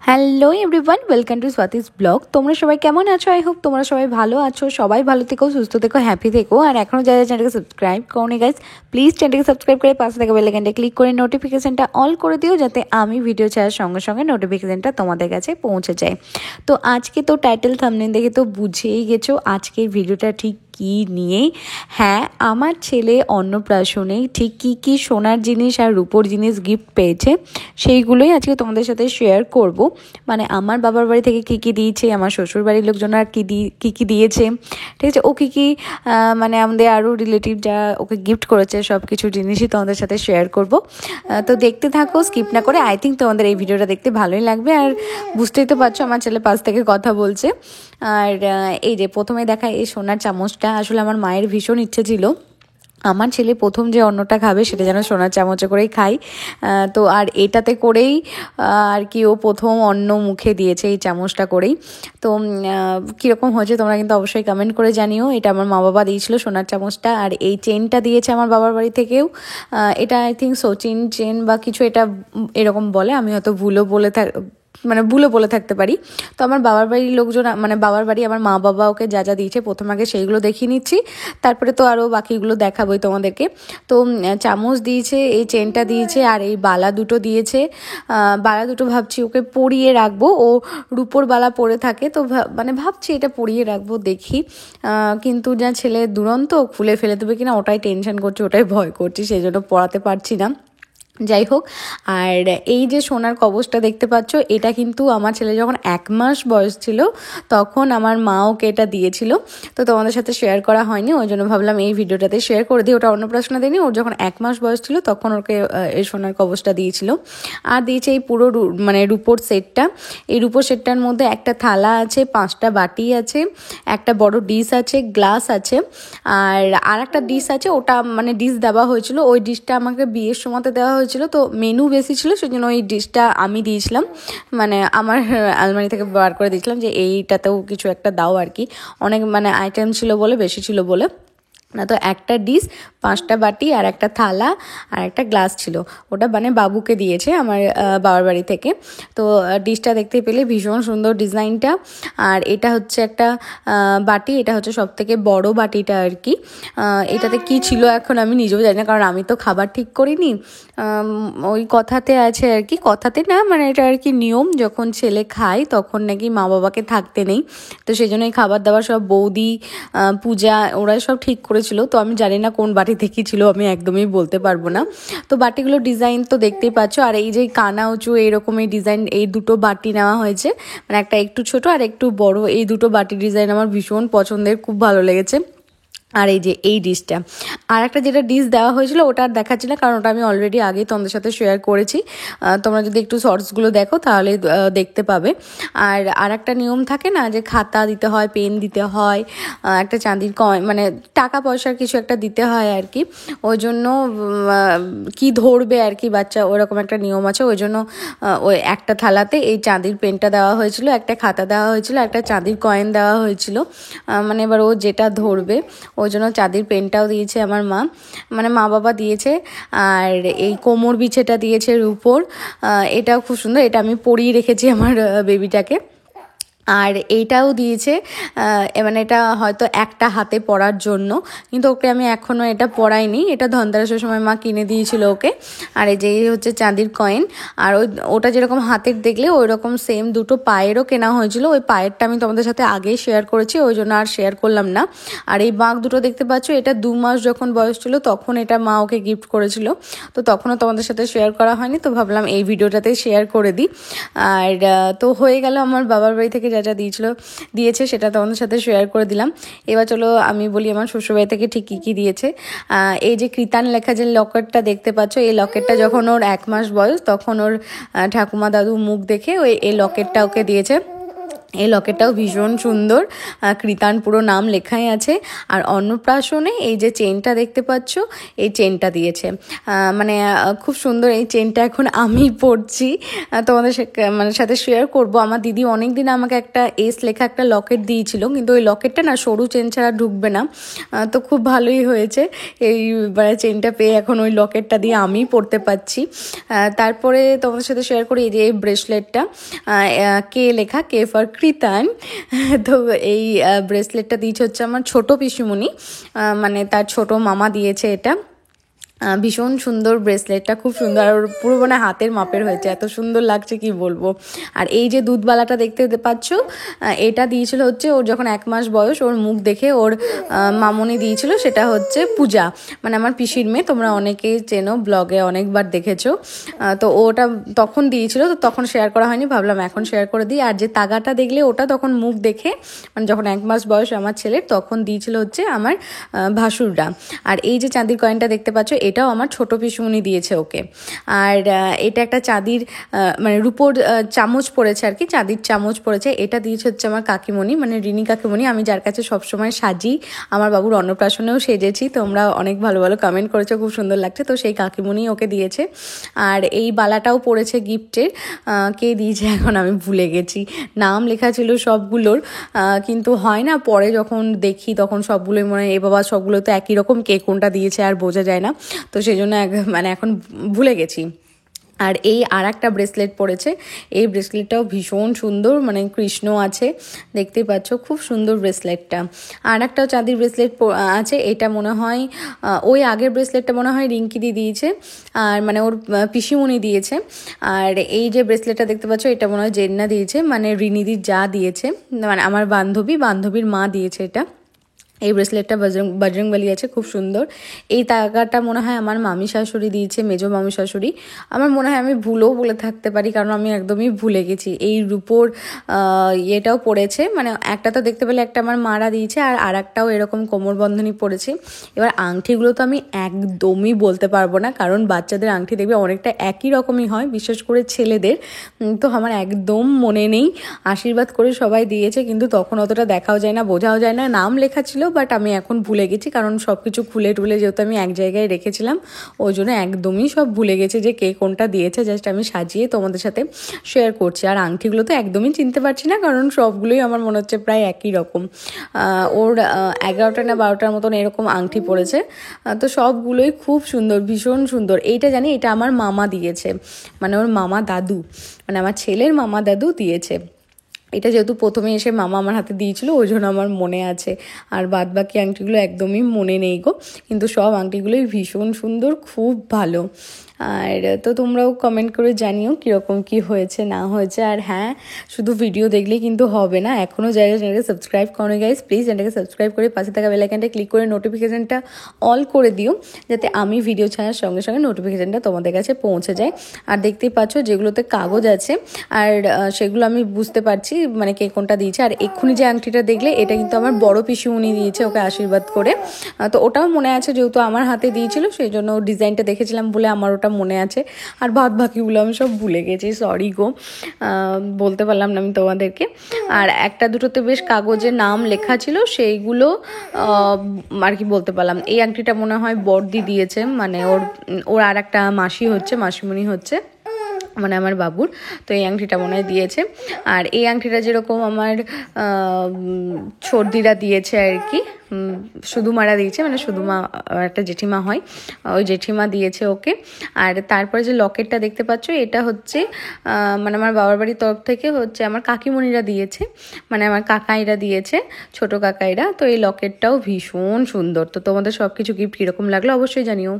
Hello everyone, welcome to Swati's blog. তোমরা সবাই কেমন আছো? আই হোপ তোমরা সবাই ভালো আছো। সবাই ভালো থেকো, সুস্থ থেকো, হ্যাপি থেকো। আর এখনও যারা চ্যানেলকে সাবস্ক্রাইব করোনি গাইজ, প্লিজ চ্যানেলকে সাবস্ক্রাইব করে পাশে থাকা বেল আইকনটা ক্লিক করে নোটিফিকেশনটা অল করে দিও, যাতে আমি ভিডিও ছাড়ার সঙ্গে সঙ্গে নোটিফিকেশনটা তোমাদের কাছে পৌঁছে যায়। তো আজকে তো টাইটেল থাম্বনেল দেখে তো বুঝেই গেছো আজকের ভিডিওটা ঠিক কী নিয়ে। হ্যাঁ, আমার ছেলে অন্নপ্রাশনে ঠিক কী সোনার জিনিস আর রূপোর জিনিস গিফট পেয়েছে সেইগুলোই আজকে তোমাদের সাথে শেয়ার করব। মানে আমার বাবার বাড়ি থেকে কী দিয়েছে, আমার শ্বশুর বাড়ির লোকজন আর কী দিয়েছে, ঠিক আছে, ও কী মানে আমাদের আরও রিলেটিভ যা ওকে গিফট করেছে সব কিছু জিনিসই তোমাদের সাথে শেয়ার করব। তো দেখতে থাকো স্কিপ না করে। আই থিঙ্ক তোমাদের এই ভিডিওটা দেখতে ভালোই লাগবে। আর বুঝতেই তো পারছো আমার ছেলে পাশ থেকে কথা বলছে। আর এই যে প্রথমে দেখা এই সোনার চামচটা, আসলে আমার মায়ের ভীষণ ইচ্ছে ছিল আমার ছেলে প্রথম যে অন্নটা খাবে সেটা যেন সোনার চামচে করেই খাই। তো আর এটাতে করেই আর কি ও প্রথম অন্ন মুখে দিয়েছে এই চামচটা করেই। তো কীরকম হয়েছে তোমরা কিন্তু অবশ্যই কমেন্ট করে জানিও। এটা আমার মা বাবা দিয়েছিল সোনার চামচটা। আর এই চেনটা দিয়েছে আমার বাবার বাড়ি থেকেও। এটা আই থিঙ্ক সচিন চেন বা কিছু এটা এরকম বলে, আমি হয়তো ভুলও বলে থাকতে পারি। তো আমার বাবার বাড়ির লোকজন, মানে বাবার বাড়ি আমার মা বাবা ওকে যা যা দিয়েছে প্রথম আগে সেইগুলো দেখিয়ে নিচ্ছি, তারপরে তো আরও বাকিগুলো দেখাবোই তোমাদেরকে। তো চামচ দিয়েছে, এই চেনটা দিয়েছে, আর এই বালা দুটো দিয়েছে। বালা দুটো ভাবছি ওকে পরিয়ে রাখবো, ও রূপোর বালা পরে থাকে, তো মানে ভাবছি এটা পরিয়ে রাখবো, দেখি। কিন্তু যা ছেলে দুরন্ত, খুলে ফেলে দেবে কিনা ওটাই টেনশন করছে, ওটাই ভয় করছি, সেই জন্য পড়াতে পারছি না। যাই হোক, আর এই যে সোনার কবচটা দেখতে পাচ্ছ, এটা কিন্তু আমার ছেলে যখন 1 মাস বয়স ছিল তখন আমার মা ওকে এটা দিয়েছিল। তো তোমাদের সাথে শেয়ার করা হয়নি, ওই জন্য ভাবলাম এই ভিডিওটাতে শেয়ার করে দিই। ওটা অন্নপ্রাশনে দিইনি, ওর যখন 1 মাস বয়স ছিল তখন ওকে এই সোনার কবচটা দিয়েছিল। আর দিয়েছে এই পুরো মানে রূপোর সেটটা। এই রূপোর সেটটার মধ্যে একটা থালা আছে, 5টা বাটি আছে, একটা বড় ডিশ আছে, গ্লাস আছে, আর একটা ডিশ আছে, ওটা মানে ডিশ দেওয়া হয়েছিল। ওই ডিশটা আমাকে বিয়ের সময়তে দেওয়া হয়েছিল, তো মেনু বেশি ছিল সেজন্য ওই ডিশটা আমি দিয়েছিলাম, মানে আমার আলমারি থেকে বার করে দিয়েছিলাম যে এইটাতেও কিছু একটা দাও আর কি। অনেক মানে আইটেম ছিল বলে, বেশি ছিল বলে না। তো একটা ডিশ, 5টা বাটি, আর একটা থালা, আর একটা গ্লাস ছিল, ওটা মানে বাবুকে দিয়েছে আমার বাবার বাড়ি থেকে। তো ডিশটা দেখতে পেলে ভীষণ সুন্দর ডিজাইনটা। আর এটা হচ্ছে একটা বাটি, এটা হচ্ছে সবথেকে বড় বাটিটা আর কি। এটাতে কি ছিল এখন আমি নিজেও জানি না, কারণ আমি তো খাবার ঠিক করিনি। ওই কথাতে আছে আর কি, কথাতে না মানে এটা আর কি নিয়ম, যখন ছেলে খায় তখন নাকি মা বাবাকে থাকতে নেই। তো সেই জন্য এই খাবার দাবার সব বৌদি, পূজা ওরা সব ঠিক করেছিল। তো আমি জানি না কোন বাটি থেকে ছিল, আমি একদমই বলতে পারবো না। তো বাটিগুলো ডিজাইন তো দেখতেই পাচ্ছ। আর এই যে কানা উঁচু এইরকম এই ডিজাইন, এই দুটো বাটি নেওয়া হয়েছে, মানে একটা একটু ছোট আর একটু বড়, এই দুটো বাটি ডিজাইন আমার ভীষণ পছন্দের, খুব ভালো লেগেছে। আর এই যে এই ডিশটা, আর একটা যেটা ডিশ দেওয়া হয়েছিল ওটা আর দেখাচ্ছি না, কারণ ওটা আমি অলরেডি আগেই তোমাদের সাথে শেয়ার করেছি। তোমরা যদি একটু শর্টসগুলো দেখো তাহলে দেখতে পাবে। আর একটা নিয়ম থাকে না, যে খাতা দিতে হয়, পেন দিতে হয়, একটা চাঁদির কয়েন মানে টাকা পয়সার কিছু একটা দিতে হয় আর কি। ওই জন্য কি ধরবে আর কি বাচ্চা, ওরকম একটা নিয়ম আছে। ওই জন্য ওই একটা থালাতে এই চাঁদির পেনটা দেওয়া হয়েছিল, একটা খাতা দেওয়া হয়েছিল, একটা চাঁদির কয়েন দেওয়া হয়েছিল। মানে এবার ও যেটা ধরবে, ওই জন্য চাঁদির পেনটাও দিয়েছে আমার মা, মানে মা বাবা দিয়েছে। আর এই কোমর বিছেটা দিয়েছে রূপোর, এটাও খুব সুন্দর, এটা আমি পরিয়ে রেখেছি আমার বেবিটাকে। আর এইটাও দিয়েছে, মানে এটা হয়তো একটা হাতে পরার জন্য, কিন্তু ওকে আমি এখনও এটা পরাইনি, এটা ধনতেরাসের সময় মা কিনে দিয়েছিল ওকে। আর এই যে হচ্ছে চাঁদির কয়েন। আর ওটা যেরকম হাতের দেখলে ওই রকম সেম দুটো পায়েরও কেনা হয়েছিল, ওই পায়েরটা আমি তোমাদের সাথে আগেই শেয়ার করেছি, ওই জন্য আর শেয়ার করলাম না। আর এই বাঁক দুটো দেখতে পাচ্ছ, এটা 2 মাস যখন বয়স ছিল তখন এটা মা ওকে গিফট করেছিল, তো তখনও তোমাদের সাথে শেয়ার করা হয়নি, তো ভাবলাম এই ভিডিওটাতে শেয়ার করে দিই। আর তো হয়ে গেল, আমার বাবার বাড়ি থেকে যা যা দিয়েছে সেটা তোমাদের সাথে শেয়ার করে দিলাম। এবার চলো আমি বলি আমার শ্বশুরবাড়ি থেকে ঠিক কী দিয়েছে। এই যে কৃতান লেখা যে লকেটটা দেখতে পাচ্ছ, এই লকেটটা যখন ওর 1 মাস বয়স তখন ওর ঠাকুমা দাদু মুখ দেখে এই লকেটটা ওকে দিয়েছে। এই লকেটটাও ভীষণ সুন্দর, কৃতান পুরো নাম লেখাই আছে। আর অন্নপ্রাশনে এই যে চেনটা দেখতে পাচ্ছ, এই চেনটা দিয়েছে, মানে খুব সুন্দর। এই চেনটা এখন আমি পরছি, তোমাদের মানে সাথে শেয়ার করব। আমার দিদি অনেক দিন আমাকে একটা এস লেখা একটা লকেট দিয়েছিল, কিন্তু ওই লকেটটা না সরু চেন ছাড়া ঢুকবে না, তো খুব ভালোই হয়েছে এই চেনটা পেয়ে। এখন ওই লকেটটা দিয়ে আমি পরতে পারছি। তারপরে তোমাদের সাথে শেয়ার করি এই যে এই ব্রেসলেটটা, কে লেখা, কে ফর কৃতান। তো এই ব্রেসলেটটা দিয়েছে হচ্ছে আমার ছোট পিসিমণি, মানে তার ছোট মামা দিয়েছে এটা। ভীষণ সুন্দর ব্রেসলেটটা, খুব সুন্দর, আর পুরো মানে হাতের মাপের হয়েছে, এত সুন্দর লাগছে কি বলবো। আর এই যে দুধবালাটা দেখতে পাচ্ছ, এটা দিয়েছিল হচ্ছে ওর যখন 1 মাস বয়স, ওর মুখ দেখে ওর মামনি দিয়েছিল। সেটা হচ্ছে পূজা, মানে আমার পিসির মেয়ে, তোমরা অনেকেই চেনো, ব্লগে অনেকবার দেখেছো। তো ওটা তখন দিয়েছিল, তো তখন শেয়ার করা হয়নি, ভাবলাম এখন শেয়ার করে দিই। আর যে তাগাটা দেখলে ওটা তখন মুখ দেখে, মানে যখন 1 মাস বয়স আমার ছেলের, তখন দিয়েছিল হচ্ছে আমার ভাসুররা। আর এই যে চাঁদির কয়েনটা দেখতে পাচ্ছ, এটাও আমার ছোট পিসুমনি দিয়েছে ওকে। আর এটা একটা চাঁদির মানে রূপোর চামচ পড়েছে আর কি, চাঁদির চামচ পড়েছে, এটা দিয়েছে হচ্ছে আমার কাকিমণি, মানে রিনি কাকিমণি, আমি যার কাছে সবসময় সাজি। আমার বাবুর অন্নপ্রাশনেও সেজেছি, তোমরা অনেক ভালো ভালো কমেন্ট করেছো, খুব সুন্দর লাগছে, তো সেই কাকিমণি ওকে দিয়েছে। আর এই বালাটাও পড়েছে গিফটের, কে দিয়েছে এখন আমি ভুলে গেছি, নাম লেখা ছিল সবগুলোর, কিন্তু হয় না পরে যখন দেখি তখন সবগুলোই মনে হয় এ বাবা সবগুলো তো একই রকম, কে কোনটা দিয়েছে আর বোঝা যায় না, তো সেই জন্য মানে এখন ভুলে গেছি। আর এই আর একটা ব্রেসলেট পড়েছে, এই ব্রেসলেটটাও ভীষণ সুন্দর, মানে কৃষ্ণ আছে, দেখতেই পাচ্ছ, খুব সুন্দর ব্রেসলেটটা। আর একটা চাঁদির ব্রেসলেট আছে, এটা মনে হয় ওই আগের ব্রেসলেটটা মনে হয় রিঙ্কিদি দিয়েছে, আর মানে ওর পিসিমণি দিয়েছে। আর এই যে ব্রেসলেটটা দেখতে পাচ্ছ, এটা মনে হয় জেন্না দিয়েছে, মানে রিনিদির যা দিয়েছে, মানে আমার বান্ধবীর মা দিয়েছে এটা। এই ব্রেসলেটটা বজরংবলী আছে, খুব সুন্দর। এই তাগাটা মনে হয় আমার মামি শাশুড়ি দিয়েছে, মেজো মামি শাশুড়ি, আমার মনে হয় আমি ভুলেও বলে থাকতে পারি, কারণ আমি একদমই ভুলে গেছি। এই রূপোর ইয়েটাও পড়েছে, মানে একটা তো দেখতে পেলে একটা আমার মারা দিয়েছে, আর একটাও এরকম কোমরবন্ধনী পড়েছে। এবার আংটিগুলো তো আমি একদমই বলতে পারবো না, কারণ বাচ্চাদের আংটি দেখবে অনেকটা একই রকমই হয়, বিশেষ করে ছেলেদের, তো আমার একদম মনে নেই। আশীর্বাদ করে সবাই দিয়েছে, কিন্তু তখন অতটা দেখাও যায় না, বোঝাও যায় না, নাম লেখা ছিল, বাট আমি এখন ভুলে গেছি, কারণ সব কিছু খুলে টুলে যেহেতু আমি এক জায়গায় রেখেছিলাম, ওই জন্য একদমই সব ভুলে গেছি যে কে কোনটা দিয়েছে। জাস্ট আমি সাজিয়ে তোমাদের সাথে শেয়ার করছি। আর আংটিগুলো তো একদমই চিনতে পারছি না, কারণ সবগুলোই আমার মনে হচ্ছে প্রায় একই রকম। ওর 11টা না 12টার মতন এরকম আংটি পড়েছে, তো সবগুলোই খুব সুন্দর, ভীষণ সুন্দর। এইটা জানি এটা আমার মামা দিয়েছে, মানে ওর মামা দাদু, মানে আমার ছেলের মামা দাদু দিয়েছে। এটা যেহেতু প্রথমে এসে মামা আমার হাতে দিয়েছিল, ওই জন্য আমার মনে আছে, আর বাদ বাকি আংটিগুলো একদমই মনে নেই গো, কিন্তু সব আংটিগুলোই ভীষণ সুন্দর, খুব ভালো। আর তো তোমরাও কমেন্ট করে জানিও কীরকম কী হয়েছে না হয়েছে। আর হ্যাঁ, শুধু ভিডিও দেখলেই কিন্তু হবে না, এখনও যারা চ্যানেলকে সাবস্ক্রাইব করো গাইস, প্লিজ চ্যানেলকে সাবস্ক্রাইব করে পাশে থাকা বেল আইকনটা ক্লিক করে নোটিফিকেশানটা অল করে দিও, যাতে আমি ভিডিও ছাড়ার সঙ্গে সঙ্গে নোটিফিকেশানটা তোমাদের কাছে পৌঁছে যায়। আর দেখতেই পাচ্ছ যেগুলোতে কাগজ আছে, আর সেগুলো আমি বুঝতে পারছি মানে কে কোনটা দিয়েছে। আর এক্ষুনি যে আংটিটা দেখলে, এটা কিন্তু আমার বড় পিসিমণি দিয়েছে ওকে আশীর্বাদ করে, তো ওটাও মনে আছে, যেহেতু আমার হাতে দিয়েছিল সেই জন্য ডিজাইনটা দেখেছিলাম বলে আমার ওটা মনে আছে। আর বাদ বাকিগুলো আমি সব ভুলে গেছি, সরি গো, বলতে পারলাম না আমি তোমাদেরকে। আর একটা দুটোতে বেশ কাগজে নাম লেখা ছিল, সেইগুলো আর কি বলতে পারলাম। এই আংটিটা মনে হয় বড়দি দিয়েছে, মানে ওর আর একটা মাসি হচ্ছে, মাসিমণি হচ্ছে, মানে আমার বাবুর, তো এই আংটিটা মনে হয় দিয়েছে। আর এই আংটিটা যেরকম আমার সর্দিরা দিয়েছে আর কি, শুধুমারা দিয়েছে, মানে শুধুমা একটা জেঠিমা হয়, ওই জেঠিমা দিয়েছে ওকে। আর তারপরে যে লকেটটা দেখতে পাচ্ছ, এটা হচ্ছে মানে আমার বাবার বাড়ির তরফ থেকে হচ্ছে আমার কাকিমণিরা দিয়েছে, মানে আমার কাকাইরা দিয়েছে, ছোট কাকাইরা। তো এই লকেটটাও ভীষণ সুন্দর। তো তোমাদের সব কিছু গিফট কীরকম লাগলো অবশ্যই জানিও।